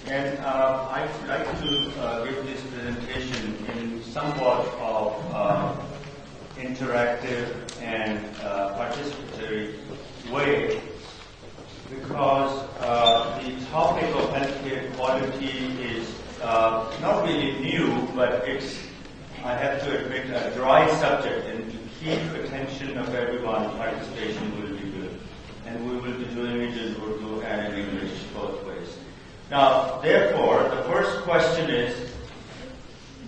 And I would like to give this presentation in somewhat of interactive and participatory way, because the topic of healthcare quality is not really new, but it's, I have to admit, a dry subject, and to keep attention of everyone, participation will be good. And we will be doing it in Urdu and in English, both ways. Now, therefore, the first question is,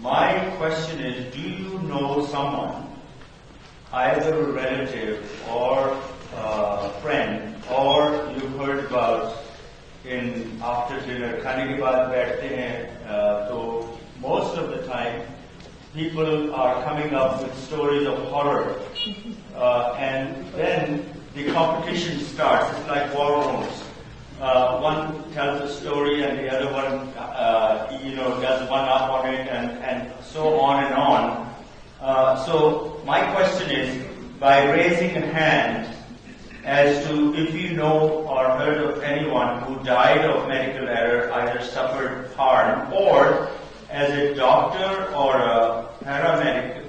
my question is, do you know someone, either a relative or a friend, or you've heard about in after dinner, खाने के बाद बैठते हैं, so most of the time, people are coming up with stories of horror, and then the competition starts. It's like war rooms. One tells a story and the other one, does one up on it, and so on and on. So my question is, by raising a hand as to if you know or heard of anyone who died of medical error, either suffered harm, or as a doctor or a paramedic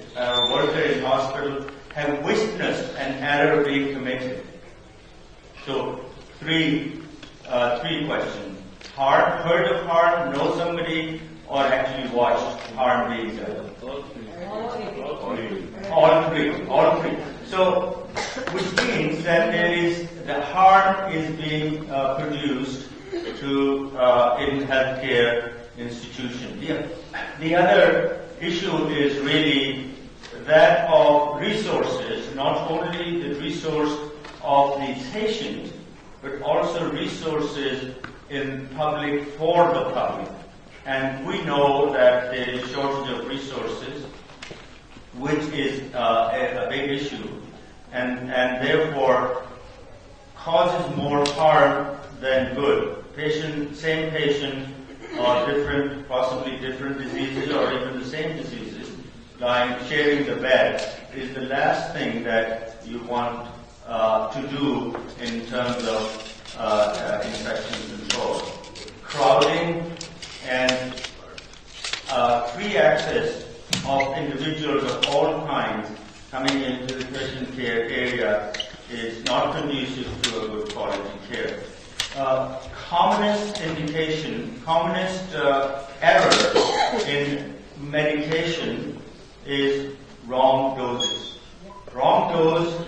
worker in hospital have witnessed an error being committed. So three questions. Heard of harm, know somebody, or actually watched harm being done? All three. So, which means that the harm is being produced in healthcare institution. The other issue is really that of resources, not only the resource of the patient, but also resources in public for the public. And we know that there is shortage of resources, which is a big issue, and therefore causes more harm than good. Same patient, or different, possibly different diseases, or even the same diseases, sharing the bed is the last thing that you want to do in terms of infection control. Crowding and free access of individuals of all kinds coming into the patient care area is not conducive to a good quality care. Commonest error in medication is wrong doses. Wrong dose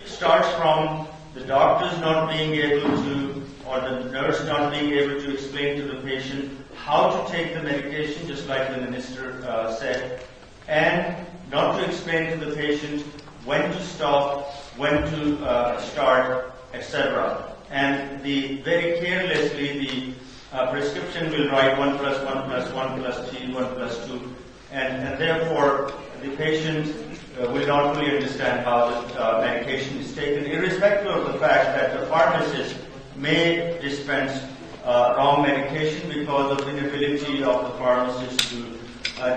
starts from the doctors not being able to, or the nurse not being able to explain to the patient how to take the medication, just like the minister said, and not to explain to the patient when to stop, when to start, etc. And very carelessly, the prescription will write 1 plus 1 plus 1 plus 3, 1 plus 2, and therefore the patient will not fully understand how the medication is taken, irrespective of the fact that the pharmacist may dispense wrong medication because of inability of the pharmacist to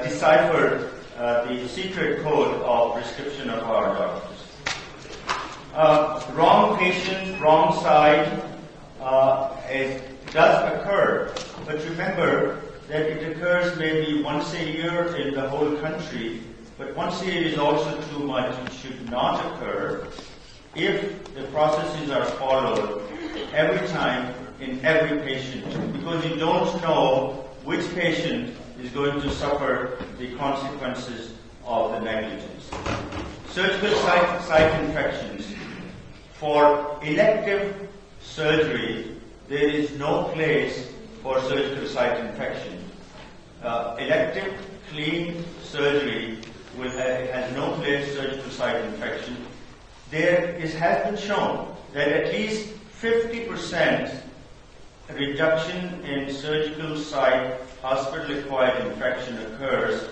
decipher the secret code of prescription of our doctors. Wrong patient, wrong side, it does occur, but remember that it occurs maybe once a year in the whole country, but once a year is also too much. It should not occur if the processes are followed every time in every patient, because you don't know which patient is going to suffer the consequences of the negligence. Surgical site infections. For elective surgery, there is no place for surgical site infection. Elective, clean surgery has no place for surgical site infection. It has been shown that at least 50% reduction in surgical site hospital-acquired infection occurs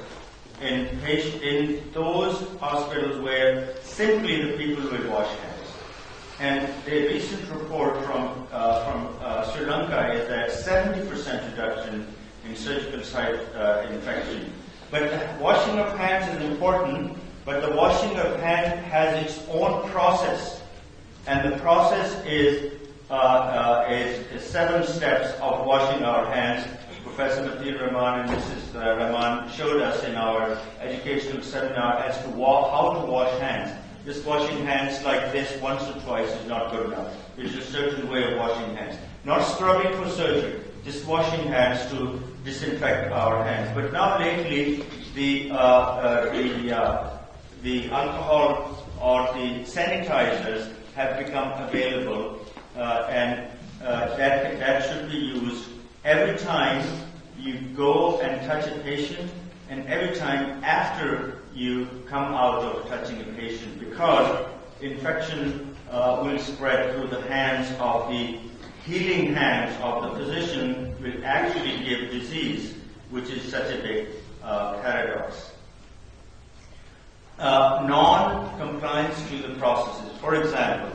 in those hospitals where simply the people will wash hands. And the recent report from Sri Lanka is that 70% reduction in surgical site infection. But the washing of hands is important, but the washing of hands has its own process. And the process is is 7 steps of washing our hands. Professor Matir Rahman and Mrs. Rahman showed us in our educational seminar as to how to wash hands. Just washing hands like this once or twice is not good enough. There's a certain way of washing hands. Not scrubbing for surgery, just washing hands to disinfect our hands. But now lately, the alcohol or the sanitizers have become available, and that should be used every time you go and touch a patient, and every time after you come out of touching a patient, because infection will spread through the hands of the healing hands of the physician, will actually give disease, which is such a big paradox. Non-compliance to the processes. For example,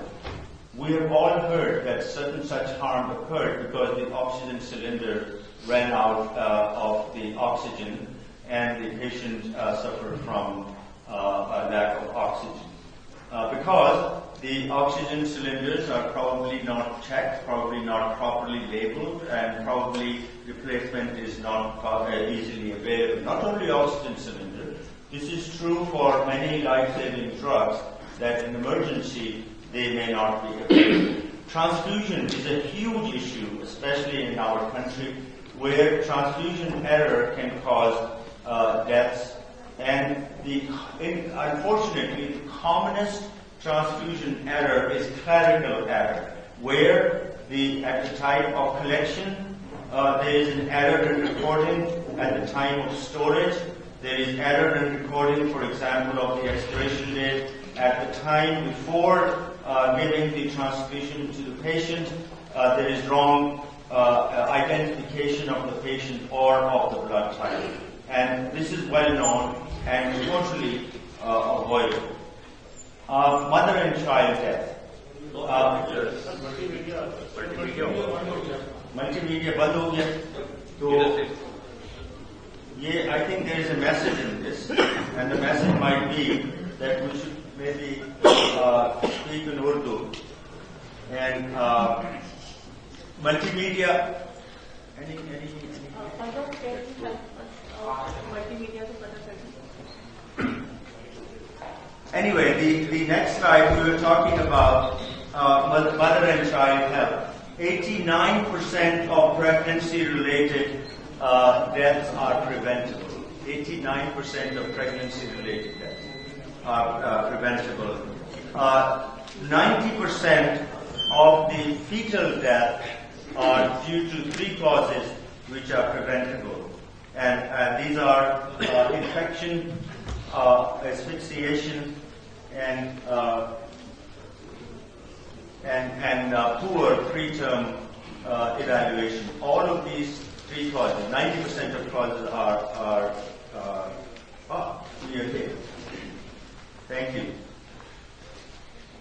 we have all heard that certain such harm occurred because the oxygen cylinder ran out of the oxygen and the patient suffered from a lack of oxygen. Because the oxygen cylinders are probably not checked, probably not properly labeled, and probably replacement is not easily available. Not only oxygen cylinder, this is true for many life-saving drugs that in emergency they may not be available. Transfusion is a huge issue, especially in our country, where transfusion error can cause deaths. And unfortunately, the commonest transfusion error is clerical error, where at the time of collection, there is an error in recording at the time of storage. There is error in recording, for example, of the expiration date at the time before giving the transfusion to the patient. There is wrong identification of the patient or of the blood type. And this is well known and totally avoidable. Mother and child death. Multimedia बंद हो गया. तो I think there is a message in this, and the message might be that we should maybe speak in Urdu. And multimedia. Any Anyway, the next slide we were talking about mother and child health. 89% of pregnancy-related deaths are preventable. 89% of pregnancy-related deaths are preventable. 90% of the fetal deaths are due to 3 causes which are preventable. And these are infection, asphyxiation, and poor preterm evaluation. All of these 3 causes, 90% of causes are okay. Thank you.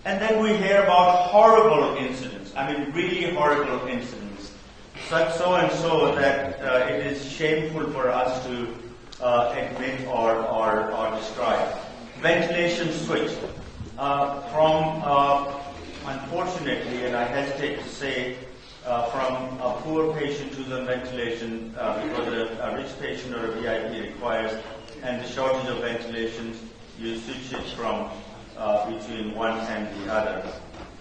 And then we hear about horrible incidents. I mean, really horrible incidents. So and so that it is shameful for us to admit or describe. Ventilation switch. Unfortunately, and I hesitate to say, from a poor patient to the ventilation, because a rich patient or a VIP requires, and the shortage of ventilations, you switch it from between one and the other.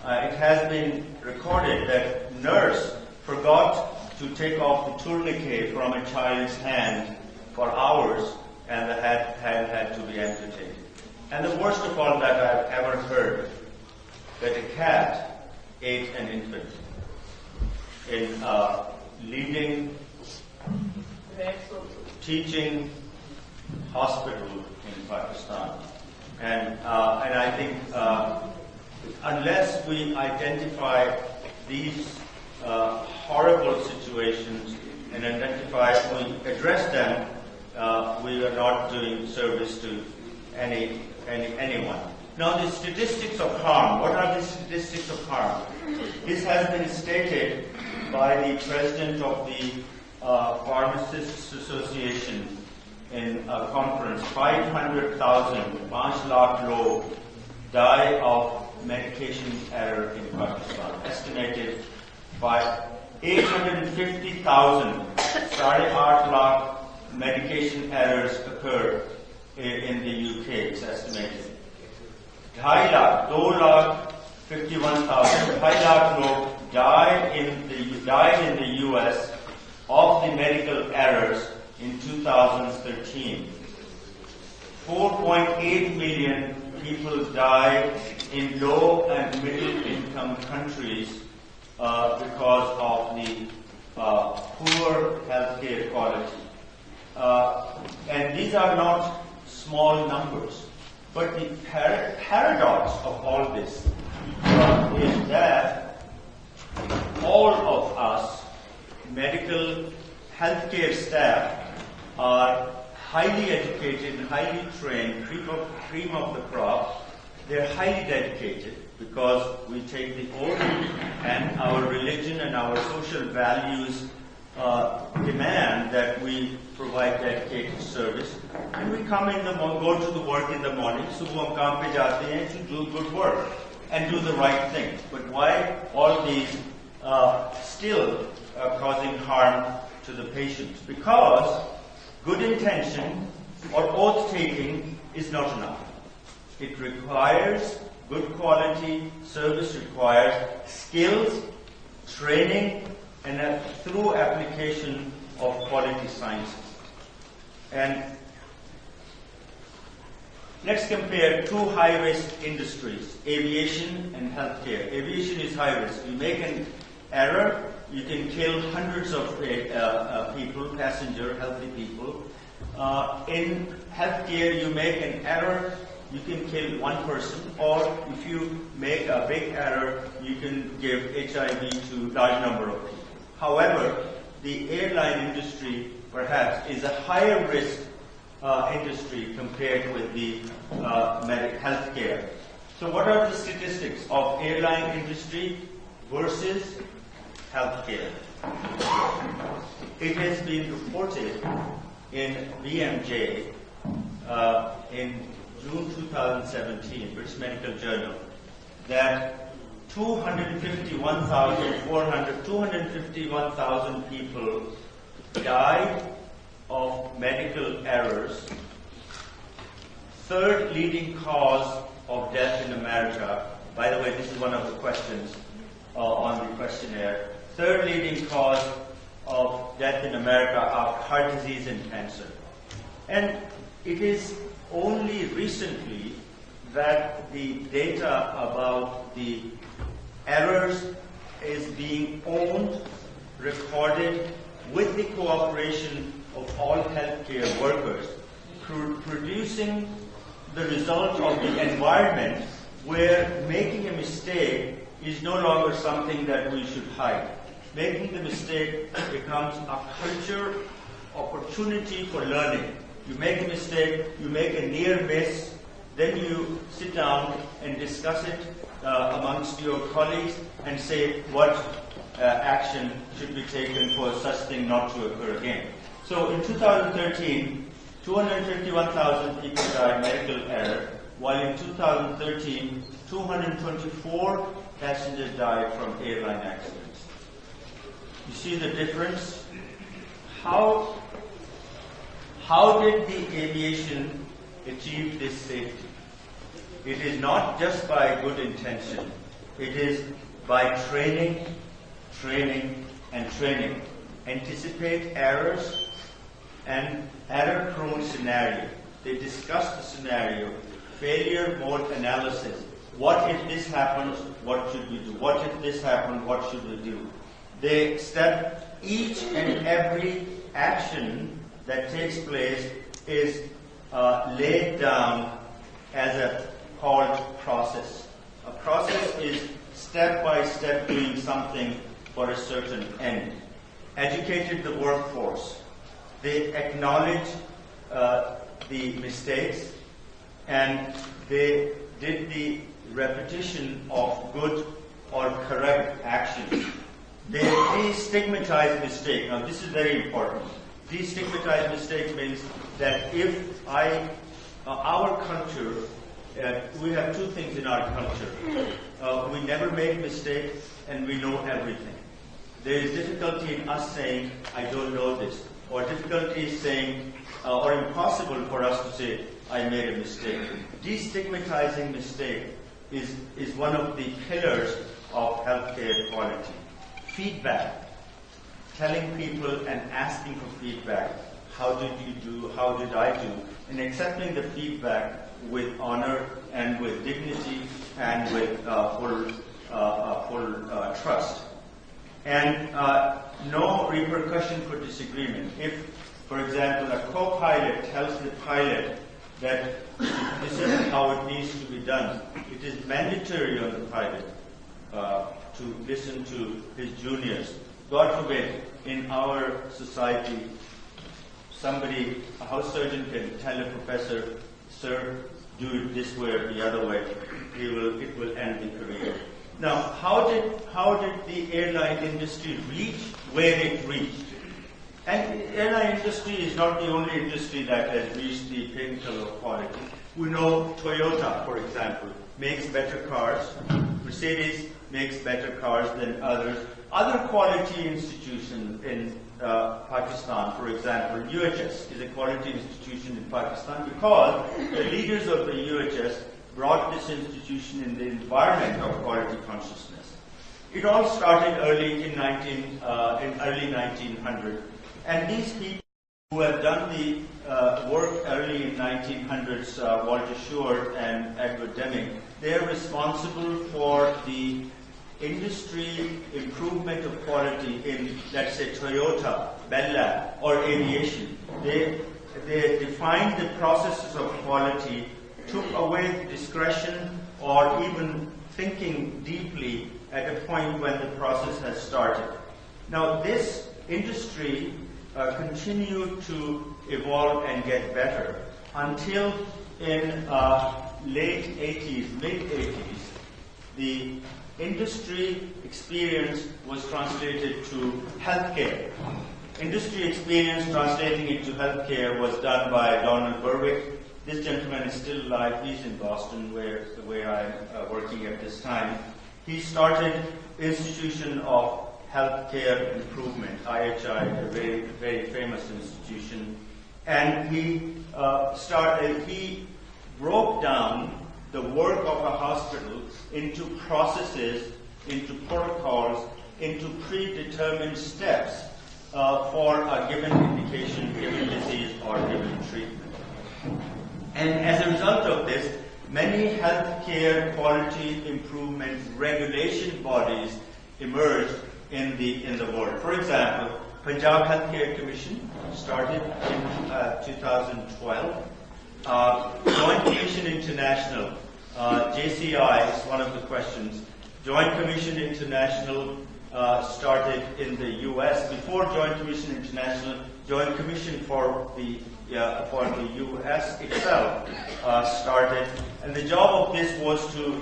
It has been recorded that nurse forgot to take off the tourniquet from a child's hand for hours, and the hand had to be amputated. And the worst of all that I've ever heard, that a cat ate an infant in leading, teaching hospital in Pakistan. And I think unless we identify these horrible situations and we address them, we are not doing service to anyone. Now, the statistics of harm. What are the statistics of harm? This has been stated by the president of the Pharmacists Association in a conference. 500,000, 5 lakh log die of medication error in Pakistan. Estimated by 850,000 8 lakh medication errors occur in the UK, it's estimated. 2 lakh 51,000 log died in the US of the medical errors in 2013. 4.8 million people died in low and middle income countries because of the poor healthcare quality. And these are not small numbers. But the paradox of all this is that all of us, medical healthcare staff, are highly educated and highly trained, cream of the crop. They're highly dedicated because we take the oath and our religion and our social values demand that we provide dedicated service. And we come in the go to the work in the morning, subah hum kaam pe jate hain to do good work and do the right thing. But why all these still causing harm to the patients? Because good intention or oath taking is not enough. It requires good quality service, requires skills, training, and through application of quality sciences. And let's compare two high-risk industries, aviation and healthcare. Aviation is high risk. You make an error, you can kill hundreds of people, passenger, healthy people. In healthcare, you make an error, you can kill one person, or if you make a big error, you can give HIV to a large number of people. However, the airline industry, perhaps, is a higher risk industry compared with the healthcare. So what are the statistics of airline industry versus healthcare? It has been reported in BMJ in June 2017, British Medical Journal, that 251,000 people died of medical errors. Third leading cause of death in America, by the way, this is one of the questions on the questionnaire. Third leading cause of death in America are heart disease and cancer. And it is only recently that the data about the errors is being owned, recorded with the cooperation of all healthcare workers, producing the result of the environment where making a mistake is no longer something that we should hide. Making the mistake becomes a culture opportunity for learning. You make a mistake, you make a near miss, then you sit down and discuss it amongst your colleagues and say what action should be taken for such thing not to occur again. So in 2013, 251,000 people died medical error, while in 2013, 224 passengers died from airline accidents. You see the difference? How did the aviation achieve this safety? It is not just by good intention. It is by training, and training. Anticipate errors and error-prone scenario. They discuss the scenario, failure mode analysis. What if this happens? What should we do? What if this happens? What should we do? They step each and every action that takes place is laid down as a called process. A process is step by step doing something for a certain end. Educated the workforce. They acknowledge the mistakes, and they did the repetition of good or correct actions. They destigmatize mistake. Now this is very important. Destigmatize mistake means that if our culture, we have two things in our culture. We never make mistakes and we know everything. there is difficulty in us saying, I don't know this, or difficulty saying, or impossible for us to say, I made a mistake. Destigmatizing mistake is one of the pillars of healthcare quality. Feedback, telling people and asking for feedback. How did you do? How did I do? And accepting the feedback with honor and with dignity and with full trust. And no repercussion for disagreement. If, for example, a co-pilot tells the pilot that this is how it needs to be done, it is mandatory on the pilot to listen to his juniors. God forbid, in our society, a house surgeon can tell a professor, sir, do it this way or the other way. It will end the career. Now, how did the airline industry reach where it reached? And the airline industry is not the only industry that has reached the pinnacle of quality. We know Toyota, for example, makes better cars. Mercedes makes better cars than others. Other quality institutions in Pakistan, for example, UHS is a quality institution in Pakistan because the leaders of the UHS brought this institution in the environment of quality consciousness. It all started early in early 1900, and these people who have done the work early in 1900s, Walter Short and Edward Deming, they are responsible for the industry improvement of quality in, let's say, Toyota, Bell Lab, or aviation. They defined the processes of quality, took away discretion or even thinking deeply at a point when the process has started. Now, this industry continued to evolve and get better until in late 80s, mid-80s, the industry experience was translated to healthcare. Industry experience translating it to healthcare was done by Donald Berwick. This gentleman is still alive. He's in Boston, where I'm working at this time. He started Institution of Healthcare Improvement, IHI, a very, very famous institution. And he broke down the work of a hospital into processes, into protocols, into predetermined steps for a given indication, given disease, or given treatment. And as a result of this, many healthcare quality improvement regulation bodies emerged in the world. For example, Punjab Healthcare Commission started in 2012. Joint Commission International, JCI is one of the questions. Joint Commission International started in the U.S. Before Joint Commission International, Joint Commission for the U.S. itself started, and the job of this was to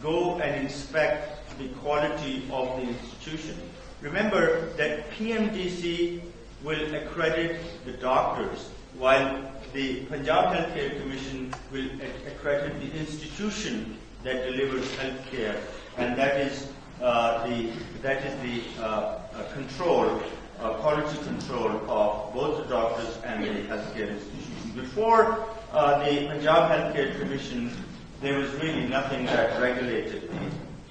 go and inspect the quality of the institution. Remember that PMDC will accredit the doctors, while the Punjab Healthcare Commission will accredit the institution that delivers healthcare, and that is the control, quality control of both the doctors and the healthcare institution. Before the Punjab Healthcare Commission, there was really nothing that regulated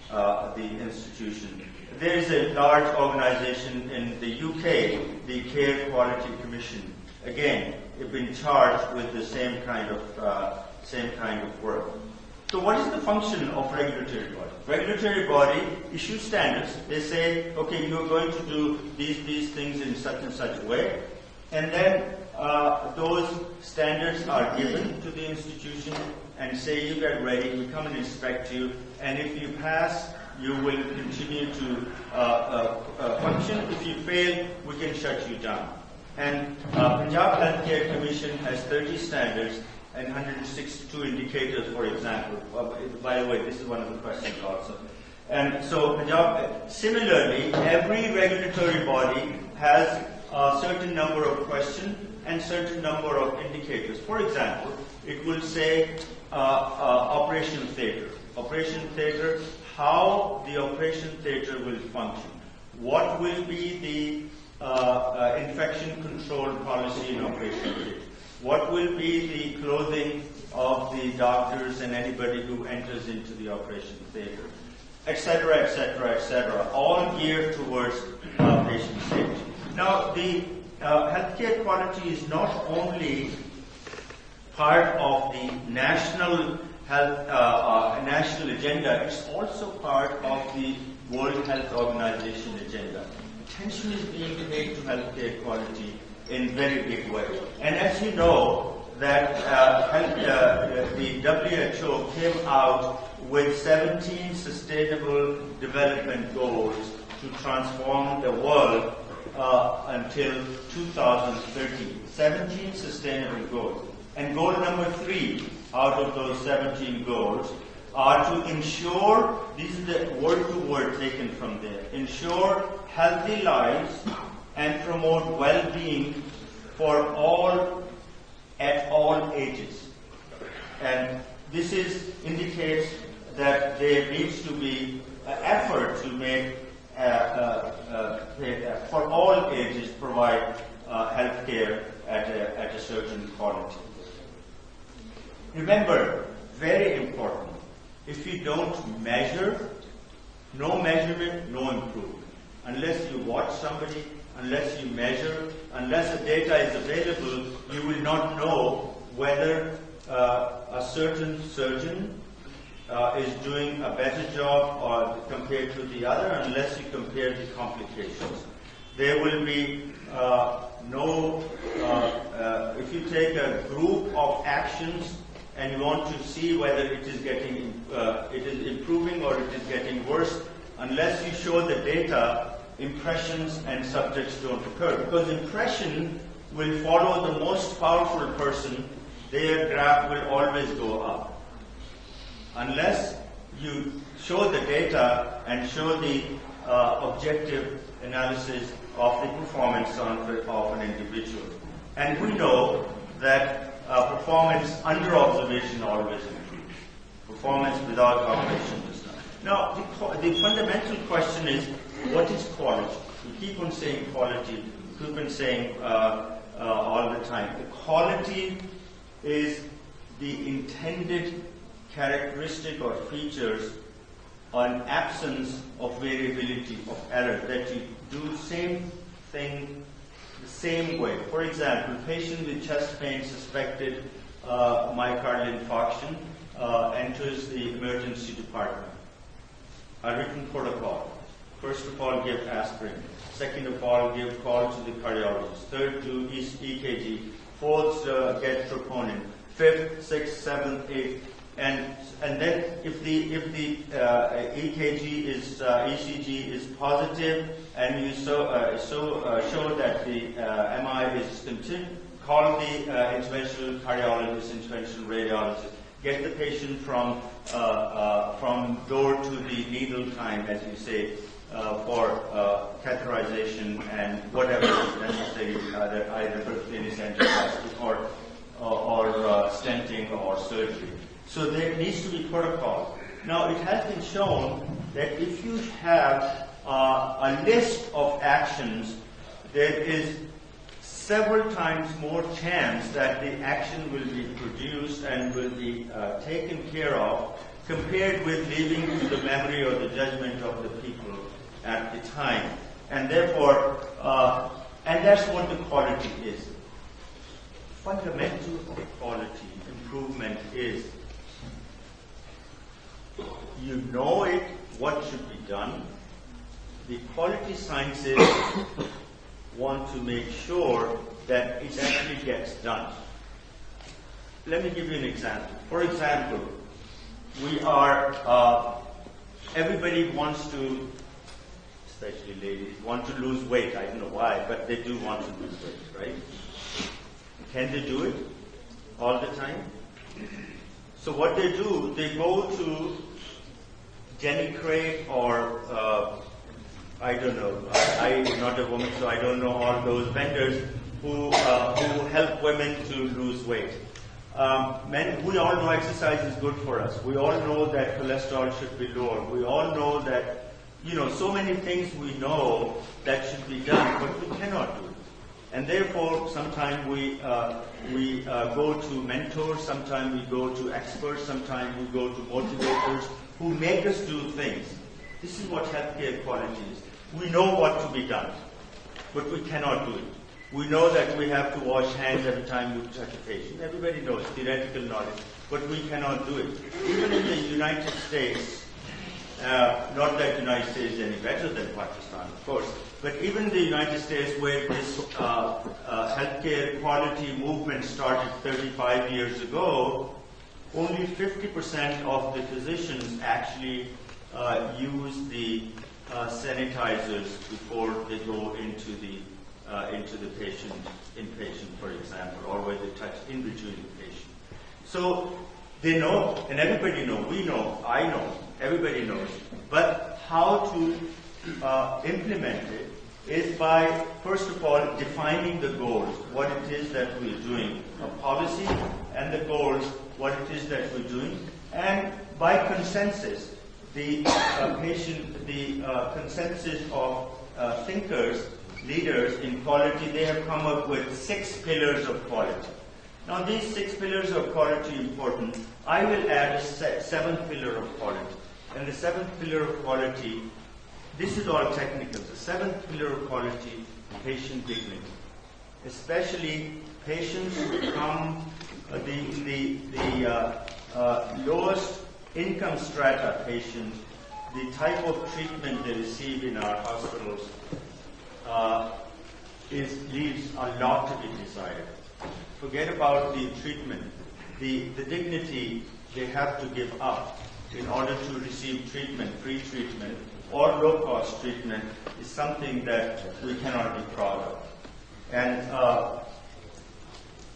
the institution. There is a large organization in the UK, the Care Quality Commission. Again, they've been charged with the same kind of work. So what is the function of regulatory body? Regulatory body issues standards. They say, okay, you're going to do these things in such and such a way. And then those standards are given to the institution and say, you get ready, we come and inspect you, and if you pass, you will continue to function. If you fail, we can shut you down. And Punjab Healthcare Commission has 30 standards and 162 indicators, for example. By the way, this is one of the questions also. And so Punjab, similarly, every regulatory body has a certain number of questions and certain number of indicators. For example, it will say operation theatre. Operation theatre, how the operation theatre will function. What will be the infection control policy in Operation Theatre? What will be the clothing of the doctors and anybody who enters into the Operation Theatre? Etc., etc., etc., all geared towards patient safety. Now, the healthcare quality is not only part of the national health national agenda, it's also part of the World Health Organization agenda. Attention is being paid to healthcare quality in very big way. And as you know, that the WHO came out with 17 sustainable development goals to transform the world until 2030. 17 sustainable goals. And goal number 3 out of those 17 goals are to ensure, these are the word-to-word taken from there, ensure healthy lives and promote well-being for all at all ages. And this indicates that there needs to be an effort to make, for all ages, provide health care at a certain quality. Remember, very important, if you don't measure, no measurement, no improvement. Unless you watch somebody, unless you measure, unless the data is available, you will not know whether a certain surgeon is doing a better job or compared to the other, unless you compare the complications. There will be if you take a group of actions and you want to see whether it is improving or it is getting worse, unless you show the data, impressions and subjects don't occur. Because impression will follow the most powerful person, their graph will always go up. Unless you show the data and show the objective analysis of the performance of an individual. And we know that performance under observation always improves. Performance without observation does not. Now, the fundamental question is, what is quality? We keep on saying quality, we keep on saying all the time. The quality is the intended characteristic or features on absence of variability, of error, that you do the same thing the same way. For example, patient with chest pain suspected myocardial infarction enters the emergency department. A written protocol. First of all, give aspirin. Second of all, give call to the cardiologist. Third, do EKG. Fourth, get troponin. Fifth, sixth, seventh, eighth. And then if the EKG is ECG is positive and you show that the MI is continued, call the interventional cardiologist, interventional radiologist. Get the patient from door to the needle time, as you say, for catheterization and whatever is necessary, either percutaneous angioplasty or stenting or surgery. So there needs to be protocol. Now, it has been shown that if you have a list of actions, there is several times more chance that the action will be produced and will be taken care of compared with leaving to the memory or the judgment of the people at the time. And therefore, and that's what the quality is. Fundamental of quality improvement is you know it, what should be done. The quality sciences want to make sure that it actually gets done. Let me give you an example. For example, we are, everybody wants to, especially ladies, want to lose weight. I don't know why, but they do want to lose weight, right? Can they do it all the time? So what they do, they go to Jenny Craig or I don't know. I'm not a woman, so I don't know all those vendors who help women to lose weight. Men, we all know exercise is good for us. We all know that cholesterol should be lower. We all know that so many things we know that should be done, but we cannot do it. And therefore, sometimes we go to mentors, sometimes we go to experts, sometimes we go to motivators who make us do things. This is what healthcare quality is. We know what to be done, but we cannot do it. We know that we have to wash hands every time we touch a patient. Everybody knows, theoretical knowledge, but we cannot do it. Even in the United States, not that the United States is any better than Pakistan, of course, but even in the United States, where this healthcare quality movement started 35 years ago, only 50% of the physicians actually use the sanitizers before they go into the inpatient, for example, or where they touch in between the patient. So they know, and everybody knows, we know, I know, everybody knows. But how to implement it is by, first of all, defining the goals, what it is that we're doing, a policy, and the goals, what it is that we're doing, and by consensus, the consensus of thinkers, leaders in quality, they have come up with 6 pillars of quality. Now, these 6 pillars of quality are important. I will add a 7th pillar of quality. And the 7th pillar of quality, this is all technical. The 7th pillar of quality, patient dignity. Especially patients who come, the lowest income strata patients, the type of treatment they receive in our hospitals leaves a lot to be desired. Forget about the treatment. The dignity they have to give up in order to receive treatment, free treatment, or low-cost treatment is something that we cannot be proud of. And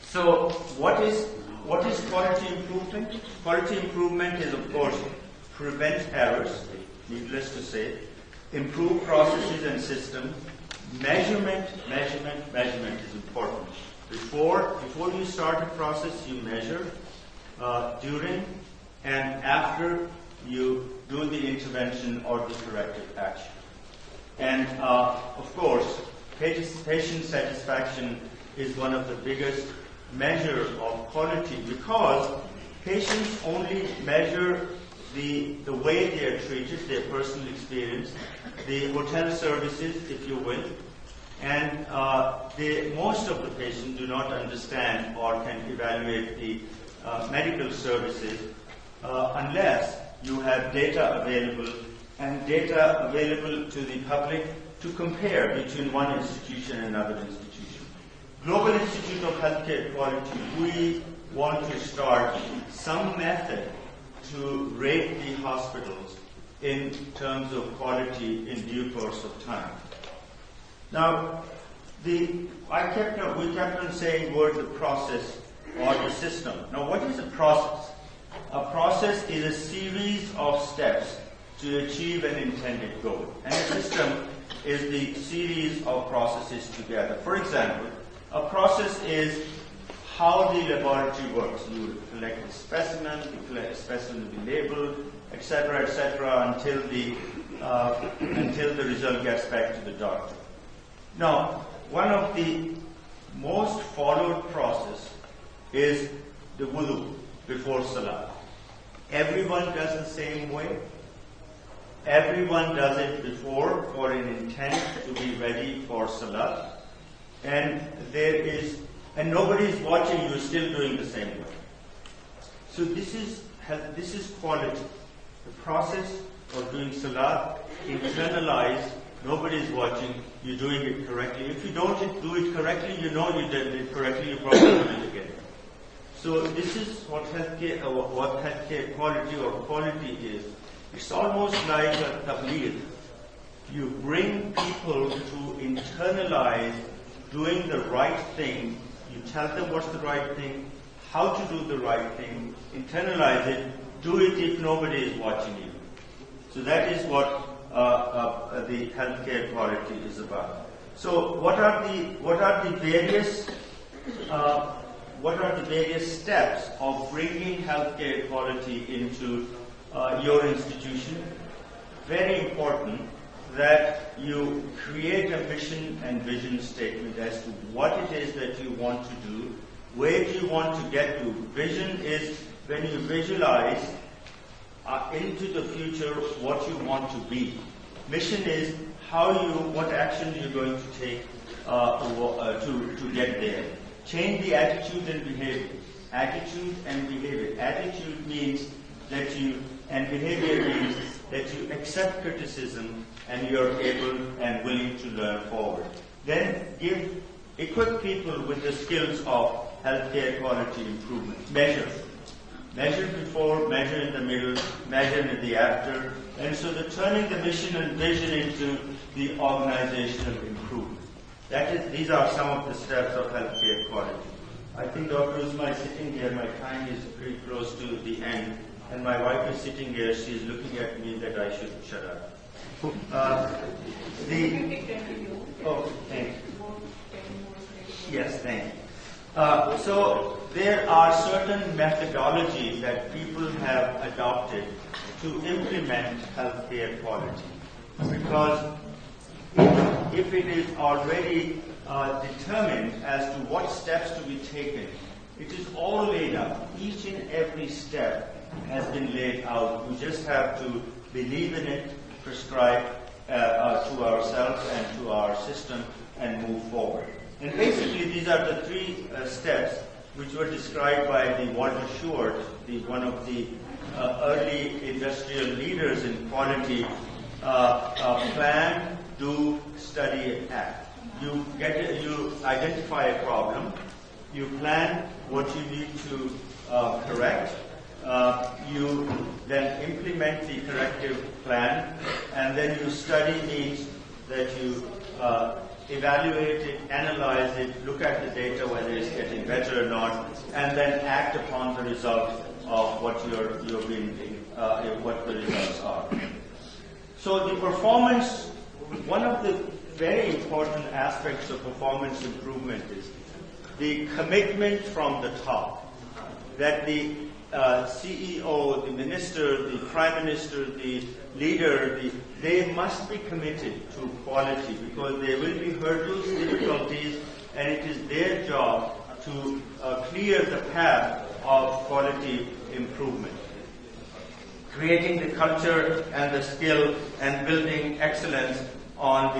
so what is quality improvement? Quality improvement is, of course, prevent errors, needless to say, improve processes and systems. Measurement is important. Before you start a process, you measure. During and after you do the intervention or the corrective action. And of course, patient satisfaction is one of the biggest measures of quality, because patients only measure the way they are treated, their personal experience, the hotel services, if you will, and most of the patients do not understand or can evaluate the medical services unless you have data available, and data available to the public to compare between one institution and another institution. Global Institute of Healthcare Quality, we want to start some method to rate the hospitals in terms of quality in due course of time. Now, we kept on saying word the process or the system. Now, what is a process? A process is a series of steps to achieve an intended goal. And a system is the series of processes together. For example, a process is how the laboratory works. You collect a specimen, will be labeled, etc., until the result gets back to the doctor. Now, one of the most followed process is the wudu before salah. Everyone does the same way. Everyone does it before for an intent to be ready for salah. And nobody is watching you still doing the same way. So this is quality. The process of doing salah, internalized, nobody is watching, you're doing it correctly. If you don't do it correctly, you know you did it correctly, you probably do it again. So this is what healthcare quality or quality is. It's almost like a tabligh. You bring people to internalize doing the right thing. You tell them what's the right thing, how to do the right thing, internalize it, do it if nobody is watching you. So that is what the healthcare quality is about. So what are the various steps of bringing healthcare quality into your institution? Very important. that you create a mission and vision statement as to what it is that you want to do, where do you want to get to. Vision is when you visualize into the future what you want to be. Mission is what action you're going to take to get there. Change the attitude and behavior. Attitude and behavior. Attitude means that and behavior means that you accept criticism and you're able and willing to learn forward. Then equip people with the skills of healthcare quality improvement. Measure. Measure before, measure in the middle, measure in the after. And so turning the mission and vision into the organizational improvement. These are some of the steps of healthcare quality. I think Dr. Hussain is sitting here, my time is pretty close to the end, and my wife is sitting here, she's looking at me that I should shut up. Oh, thank you. Yes, thank you. So there are certain methodologies that people have adopted to implement healthcare quality. Because if it is already determined as to what steps to be taken, it is all laid out. Each and every step has been laid out. We just have to believe in it, prescribe to ourselves and to our system, and move forward. And basically, these are the three steps which were described by the Walter Short, one of the early industrial leaders in quality. Plan, do, study, and act. You identify a problem, you plan what you need to correct, you then implement the corrective plan, and then you study means that you evaluate it, analyze it, look at the data, whether it's getting better or not, and then act upon the result of what what the results are. So the performance, one of the very important aspects of performance improvement is the commitment from the top, that the CEO, the minister, the prime minister, the leader, they must be committed to quality, because there will be hurdles, difficulties, and it is their job to clear the path of quality improvement. Creating the culture and the skill and building excellence on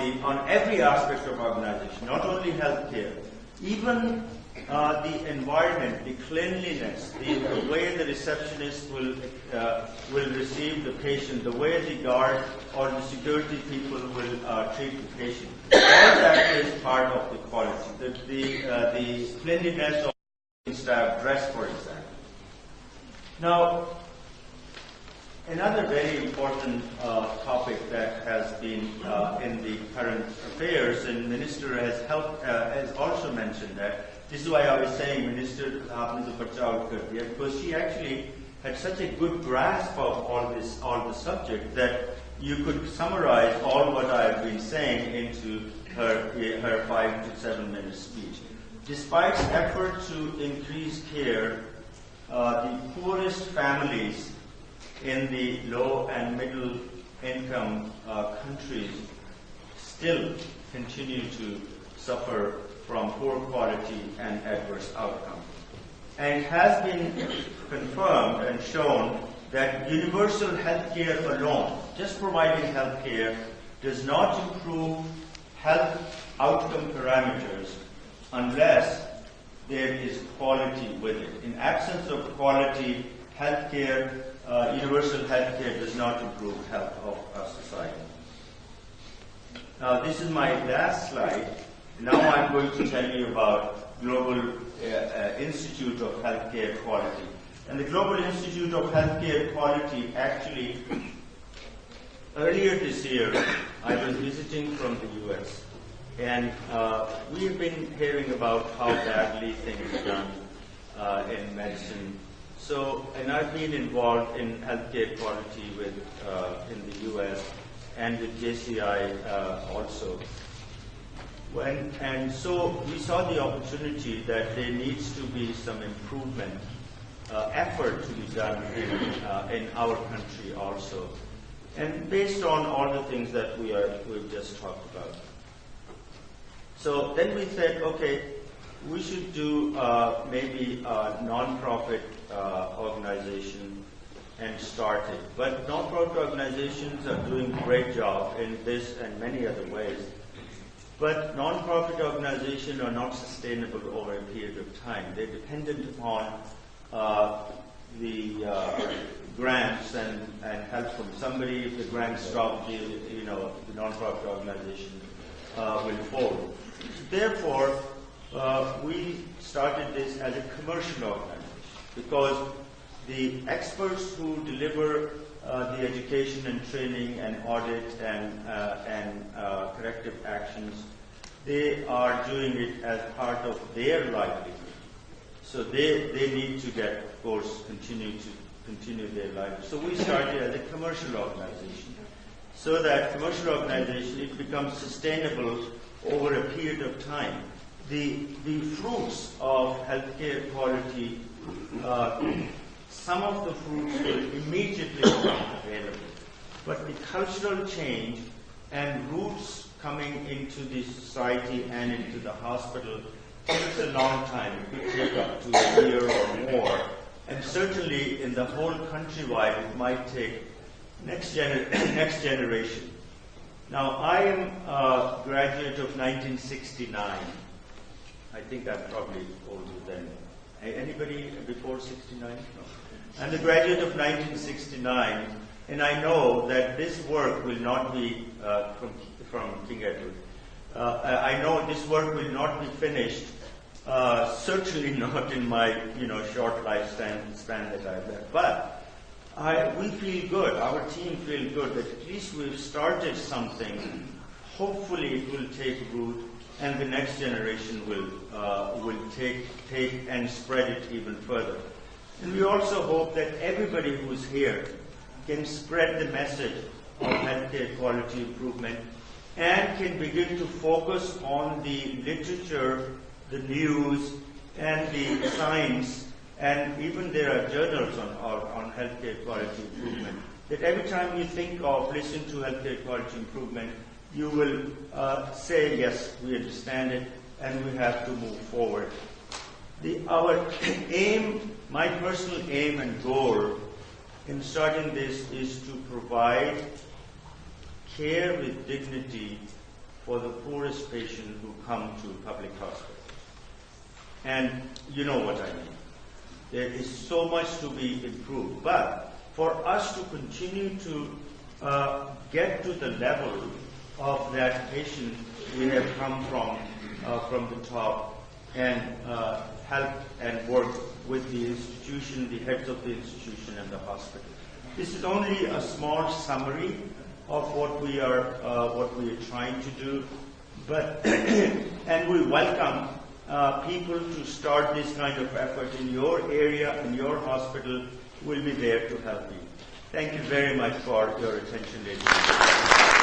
every aspect of organization, not only healthcare, even the environment, the cleanliness, the way the receptionist will receive the patient, the way the guard or the security people will treat the patient. All that is part of the quality. The cleanliness of the staff dress, for example. Now, another very important topic that has been in the current affairs, and Minister has also mentioned that. This is why I was saying Minister because she actually had such a good grasp of all the subject, that you could summarize all what I have been saying into her 5 to 7 minute speech. Despite effort to increase care, the poorest families in the low and middle income countries still continue to suffer from poor quality and adverse outcomes. And it has been confirmed and shown that universal health care alone, just providing health care, does not improve health outcome parameters unless there is quality with it. In absence of quality, healthcare, universal healthcare does not improve health of our society. Now, this is my last slide. Now I'm going to tell you about Global Institute of Healthcare Quality. And the Global Institute of Healthcare Quality, actually, earlier this year, I was visiting from the US. And we have been hearing about how badly things are done in medicine. So, and I've been involved in healthcare quality in the US and with JCI also. And so we saw the opportunity that there needs to be some improvement, effort to be done in our country also. and based on all the things that we've just talked about. So then we said, okay, we should do maybe a non-profit organization and start it. But non-profit organizations are doing a great job in this and many other ways. But non-profit organizations are not sustainable over a period of time. They're dependent upon the grants and help from somebody. If the grants stop, the non-profit organization will fall. Therefore, we started this as a commercial organization because the experts who deliver the education and training and audit and corrective actions, they are doing it as part of their livelihood. So they need to get, of course, continue their livelihood. So we started as a commercial organization. So that commercial organization, it becomes sustainable over a period of time. The fruits of healthcare quality, some of the fruits will immediately become available. But the cultural change and roots coming into the society and into the hospital takes a long time. It could take up to a year or more. And certainly in the whole countrywide, it might take next generation. Now, I am a graduate of 1969. I think I'm probably older than anybody before 69? No. I'm a graduate of 1969, and I know that this work will not be from King Edward. I know this work will not be finished, certainly not in my short lifespan that I've left. But we feel good, our team feels good that at least we've started something. Hopefully it will take root and the next generation will take and spread it even further. And we also hope that everybody who's here can spread the message of healthcare quality improvement and can begin to focus on the literature, the news, and the science, and even there are journals on healthcare quality improvement, that every time you think of, listen to healthcare quality improvement, you will say, yes, we understand it, and we have to move forward. Our aim, my personal aim and goal in starting this is to provide care with dignity for the poorest patient who come to public hospital. And you know what I mean. There is so much to be improved. But for us to continue to get to the level of that patient, we have come from the top and help and work with the institution, the heads of the institution and the hospital. This is only a small summary of what we are trying to do, but and we welcome people to start this kind of effort in your area, in your hospital. We'll be there to help you. Thank you very much for your attention, ladies and gentlemen.